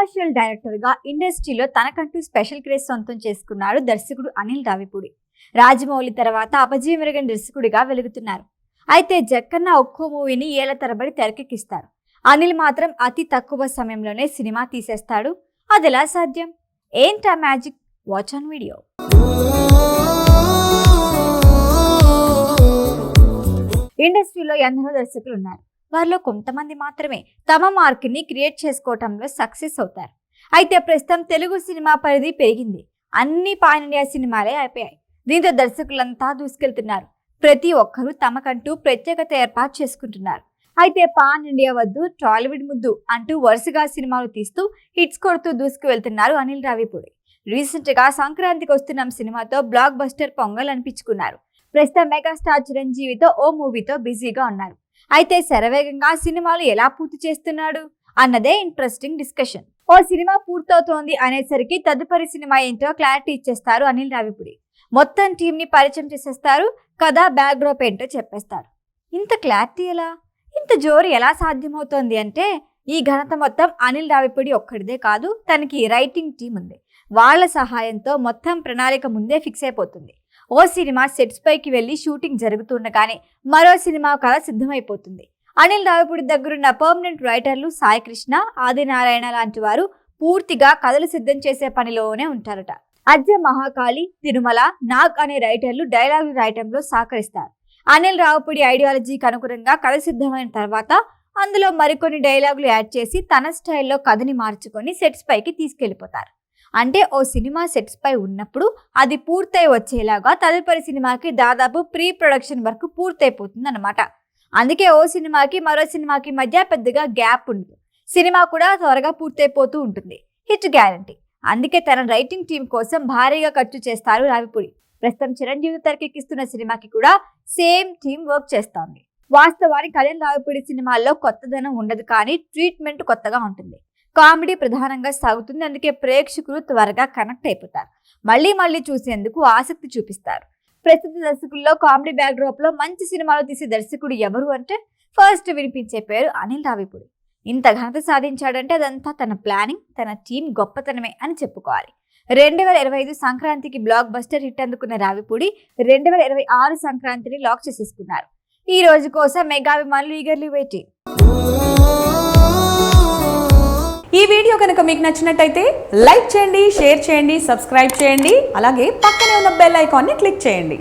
Commercial director గా ఇండస్ట్రీలో తనకంటూ స్పెషల్ క్రేజ్ సొంతం చేసుకున్నాడు దర్శకుడు అనిల్ రావిపూడి. రాజమౌళి తర్వాత అపజయమెరుగని దర్శకుడిగా వెలుగుతున్నారు. అయితే జక్కన్న ఒక్కో మూవీని ఏళ్ల తరబడి తెరకెక్కిస్తారు. అనిల్ మాత్రం అతి తక్కువ సమయంలోనే సినిమా తీసేస్తాడు. అదెలా సాధ్యం? ఏంటా మ్యాజిక్? Watch on video. ఇండస్ట్రీలో ఎందరో దర్శకులు ఉన్నారు. వారిలో కొంతమంది మాత్రమే తమ మార్క్ని క్రియేట్ చేసుకోవటంలో సక్సెస్ అవుతారు. అయితే ప్రస్తుతం తెలుగు సినిమా పరిధి పెరిగింది. అన్ని పాన్ ఇండియా సినిమాలే అయిపోయాయి. దీంతో దర్శకులంతా దూసుకెళ్తున్నారు. ప్రతి ఒక్కరూ తమకంటూ ప్రత్యేకత ఏర్పాటు చేసుకుంటున్నారు. అయితే పాన్ ఇండియా వద్దు, టాలీవుడ్ ముద్దు అంటూ వరుసగా సినిమాలు తీస్తూ హిట్స్ కొడుతూ దూసుకు వెళ్తున్నారు అనిల్ రావిపూడి. రీసెంట్ గా సంక్రాంతికి వస్తున్న సినిమాతో బ్లాక్ బస్టర్ పొంగల్ అనిపించుకున్నారు. ప్రస్తుతం మెగాస్టార్ చిరంజీవితో ఓ మూవీతో బిజీగా ఉన్నారు. అయితే శరవేగంగా సినిమాలు ఎలా పూర్తి చేస్తున్నాడు అన్నదే ఇంట్రెస్టింగ్ డిస్కషన్. ఓ సినిమా పూర్తవుతోంది అనేసరికి తదుపరి సినిమా ఏంటో క్లారిటీ ఇచ్చేస్తారు అనిల్ రావిపూడి. మొత్తం టీం ని పరిచయం చేసేస్తారు. కథ బ్యాక్డ్రాప్ ఏంటో చెప్పేస్తారు. ఇంత క్లారిటీ ఎలా, ఇంత జోరు ఎలా సాధ్యమవుతోంది అంటే ఈ ఘనత మొత్తం అనిల్ రావిపూడి ఒక్కడిదే కాదు. తనకి రైటింగ్ టీం ఉంది. వాళ్ళ సహాయంతో మొత్తం ప్రణాళిక ముందే ఫిక్స్ అయిపోతుంది. ఓ సినిమా సెట్స్ పైకి వెళ్లి షూటింగ్ జరుగుతుండగానే మరో సినిమా కథ సిద్ధమైపోతుంది. అనిల్ రావిపూడి దగ్గరున్న పర్మనెంట్ రైటర్లు సాయి కృష్ణ, ఆదినారాయణ లాంటి వారు పూర్తిగా కథలు సిద్ధం చేసే పనిలోనే ఉంటారట. అజ్జ మహాకాళి, తిరుమల, నాగ్ అనే రైటర్లు డైలాగులు రాయటంలో సహకరిస్తారు. అనిల్ రావిపూడి ఐడియాలజీకి అనుగుణంగా కథ సిద్ధమైన తర్వాత అందులో మరికొన్ని డైలాగులు యాడ్ చేసి తన స్టైల్లో కథని మార్చుకొని సెట్స్ పైకి తీసుకెళ్లిపోతారు. అంటే ఓ సినిమా సెట్స్ పై ఉన్నప్పుడు అది పూర్తయి వచ్చేలాగా తదుపరి సినిమాకి దాదాపు ప్రీ ప్రొడక్షన్ వర్క్ పూర్తయిపోతుంది అన్నమాట. అందుకే ఓ సినిమాకి మరో సినిమాకి మధ్య పెద్దగా గ్యాప్ ఉండదు. సినిమా కూడా త్వరగా పూర్తయిపోతూ ఉంటుంది. Hit guarantee. అందుకే తన రైటింగ్ టీం కోసం భారీగా ఖర్చు చేస్తారు రావిపూడి. ప్రస్తుతం చిరంజీవి తెరకెక్కిస్తున్న సినిమాకి కూడా సేమ్ టీం వర్క్ చేస్తోంది. వాస్తవానికి అనిల్ రావిపూడి సినిమాల్లో కొత్తదనం ఉండదు, కానీ ట్రీట్మెంట్ కొత్తగా ఉంటుంది. కామెడీ ప్రధానంగా సాగుతుంది. అందుకే ప్రేక్షకులు త్వరగా కనెక్ట్ అయిపోతారు. మళ్ళీ చూసేందుకు ఆసక్తి చూపిస్తారు. ప్రస్తుత దర్శకుల్లో కామెడీ బ్యాక్డ్రాప్ లో మంచి సినిమాలు తీసే దర్శకుడు ఎవరు అంటే ఫస్ట్ వినిపించే పేరు అనిల్ రావిపూడి. ఇంత ఘనత సాధించాడంటే అదంతా తన ప్లానింగ్, తన టీం గొప్పతనమే అని చెప్పుకోవాలి. 2025 సంక్రాంతికి బ్లాక్ బస్టర్ హిట్ అందుకున్న రావిపూడి 2026 సంక్రాంతిని లాక్ చేసేసుకున్నారు. ఈ రోజు కోసం మెగాభిమానులు ఈగర్లీ వెయిటింగ్. ఈ వీడియో కనుక మీకు నచ్చినట్టయితే లైక్ చేయండి, షేర్ చేయండి, సబ్స్క్రైబ్ చేయండి. అలాగే పక్కనే ఉన్న బెల్ ఐకాన్ని క్లిక్ చేయండి.